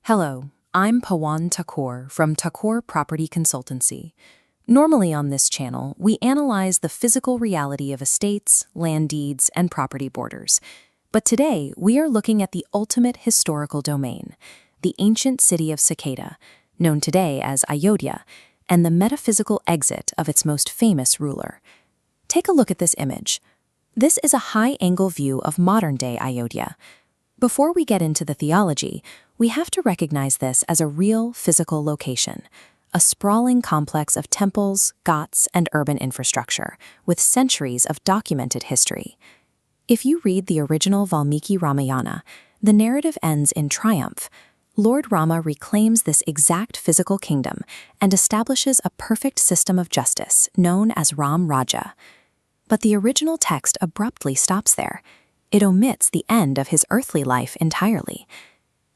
Hello, I'm Pawan Thakur from Thakur Property Consultancy. Normally on this channel, we analyze the physical reality of estates, land deeds, and property borders. But today, we are looking at the ultimate historical domain, the ancient city of Saketa, known today as Ayodhya, and the metaphysical exit of its most famous ruler. Take a look at this image. This is a high-angle view of modern-day Ayodhya. Before we get into the theology, we have to recognize this as a real physical location, a sprawling complex of temples, ghats, and urban infrastructure, with centuries of documented history. If you read the original Valmiki Ramayana, the narrative ends in triumph. Lord Rama reclaims this exact physical kingdom and establishes a perfect system of justice known as Ram Raja. But the original text abruptly stops there. It omits the end of his earthly life entirely.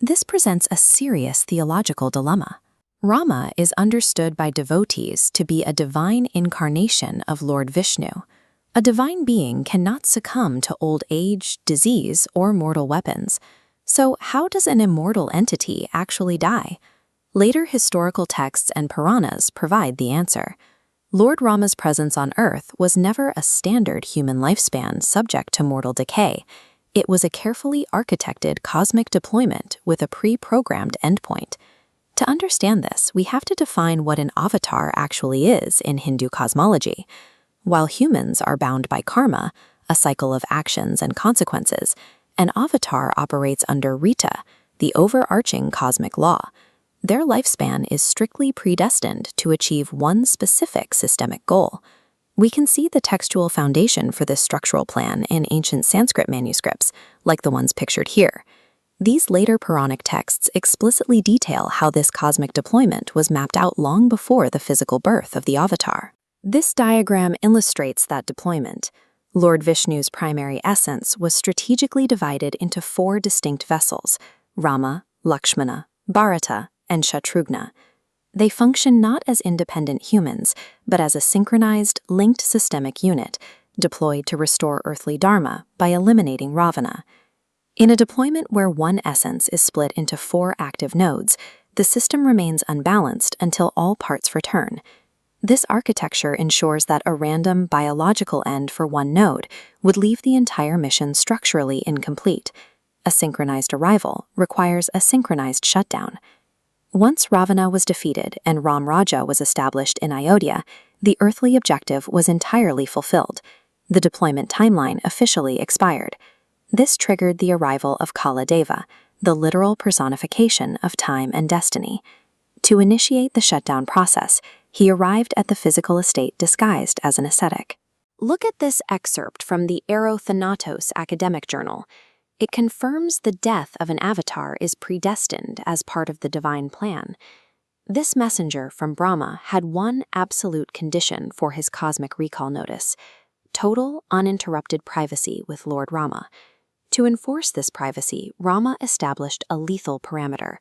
This presents a serious theological dilemma. Rama is understood by devotees to be a divine incarnation of Lord Vishnu. A divine being cannot succumb to old age, disease, or mortal weapons. So how does an immortal entity actually die? Later historical texts and Puranas provide the answer. Lord Rama's presence on Earth was never a standard human lifespan subject to mortal decay. It was a carefully architected cosmic deployment with a pre-programmed endpoint. To understand this, we have to define what an avatar actually is in Hindu cosmology. While humans are bound by karma, a cycle of actions and consequences, an avatar operates under Rita, the overarching cosmic law. Their lifespan is strictly predestined to achieve one specific systemic goal. We can see the textual foundation for this structural plan in ancient Sanskrit manuscripts, like the ones pictured here. These later Puranic texts explicitly detail how this cosmic deployment was mapped out long before the physical birth of the avatar. This diagram illustrates that deployment. Lord Vishnu's primary essence was strategically divided into 4 distinct vessels: Rama, Lakshmana, Bharata, and Shatrughna. They function not as independent humans, but as a synchronized, linked systemic unit, deployed to restore earthly dharma by eliminating Ravana. In a deployment where one essence is split into 4 active nodes, the system remains unbalanced until all parts return. This architecture ensures that a random biological end for one node would leave the entire mission structurally incomplete. A synchronized arrival requires a synchronized shutdown. Once Ravana was defeated and Ram Raja was established in Ayodhya, the earthly objective was entirely fulfilled. The deployment timeline officially expired. This triggered the arrival of Kala Deva, the literal personification of time and destiny. To initiate the shutdown process, he arrived at the physical estate disguised as an ascetic. Look at this excerpt from the Aerothanatos academic journal. It confirms the death of an avatar is predestined as part of the divine plan. This messenger from Brahma had one absolute condition for his cosmic recall notice: total, uninterrupted privacy with Lord Rama. To enforce this privacy, Rama established a lethal parameter.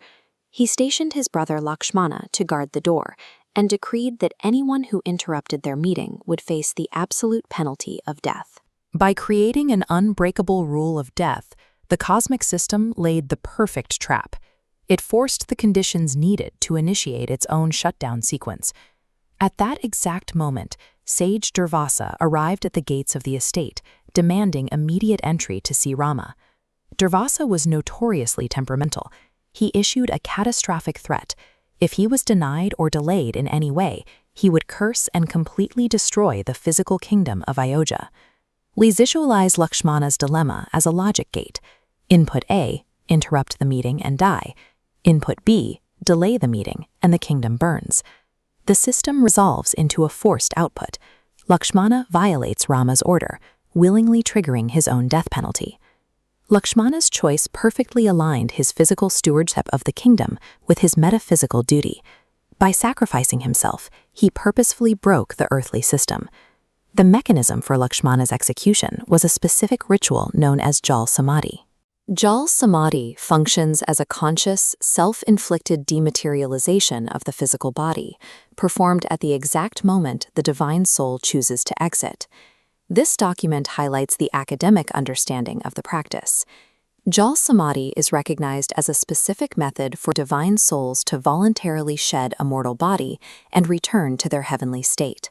He stationed his brother Lakshmana to guard the door and decreed that anyone who interrupted their meeting would face the absolute penalty of death. By creating an unbreakable rule of death, the cosmic system laid the perfect trap. It forced the conditions needed to initiate its own shutdown sequence. At that exact moment, sage Durvasa arrived at the gates of the estate, demanding immediate entry to see Rama. Durvasa was notoriously temperamental. He issued a catastrophic threat. If he was denied or delayed in any way, he would curse and completely destroy the physical kingdom of Ayodhya. We visualize Lakshmana's dilemma as a logic gate. Input A, interrupt the meeting and die. Input B, delay the meeting and the kingdom burns. The system resolves into a forced output. Lakshmana violates Rama's order, willingly triggering his own death penalty. Lakshmana's choice perfectly aligned his physical stewardship of the kingdom with his metaphysical duty. By sacrificing himself, he purposefully broke the earthly system. The mechanism for Lakshmana's execution was a specific ritual known as Jal Samadhi. Jal Samadhi functions as a conscious, self-inflicted dematerialization of the physical body, performed at the exact moment the divine soul chooses to exit. This document highlights the academic understanding of the practice. Jal Samadhi is recognized as a specific method for divine souls to voluntarily shed a mortal body and return to their heavenly state.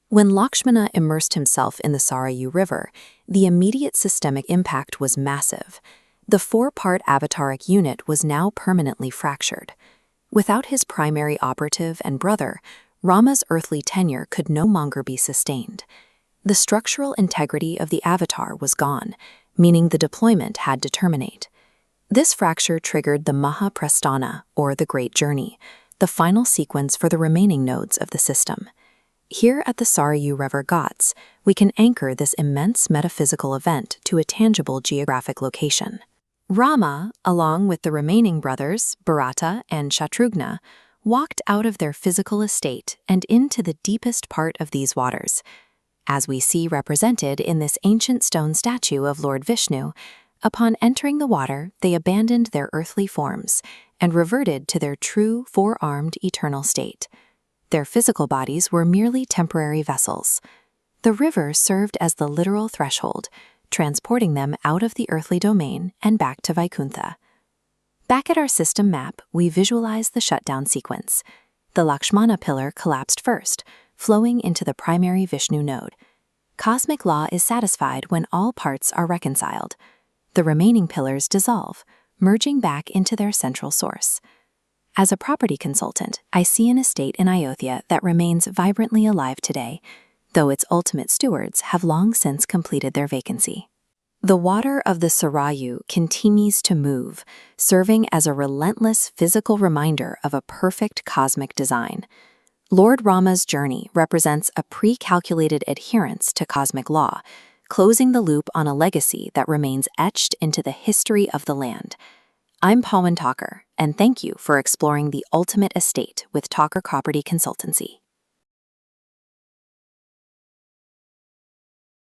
When Lakshmana immersed himself in the Sarayu River, the immediate systemic impact was massive. The four-part avataric unit was now permanently fractured. Without his primary operative and brother, Rama's earthly tenure could no longer be sustained. The structural integrity of the avatar was gone, meaning the deployment had to terminate. This fracture triggered the Mahaprasthana, or the Great Journey, the final sequence for the remaining nodes of the system. Here at the Sarayu River Ghats, we can anchor this immense metaphysical event to a tangible geographic location. Rama, along with the remaining brothers, Bharata and Shatrughna, walked out of their physical estate and into the deepest part of these waters. As we see represented in this ancient stone statue of Lord Vishnu, upon entering the water, they abandoned their earthly forms and reverted to their true four-armed eternal state. Their physical bodies were merely temporary vessels. The river served as the literal threshold, transporting them out of the earthly domain and back to Vaikuntha. Back at our system map, we visualize the shutdown sequence. The Lakshmana pillar collapsed first, flowing into the primary Vishnu node. Cosmic law is satisfied when all parts are reconciled. The remaining pillars dissolve, merging back into their central source. As a property consultant, I see an estate in Ayodhya that remains vibrantly alive today, though its ultimate stewards have long since completed their vacancy. The water of the Sarayu continues to move, serving as a relentless physical reminder of a perfect cosmic design. Lord Rama's journey represents a pre-calculated adherence to cosmic law, closing the loop on a legacy that remains etched into the history of the land. I'm Pawan Talker, and thank you for exploring the ultimate estate with Talker Property Consultancy.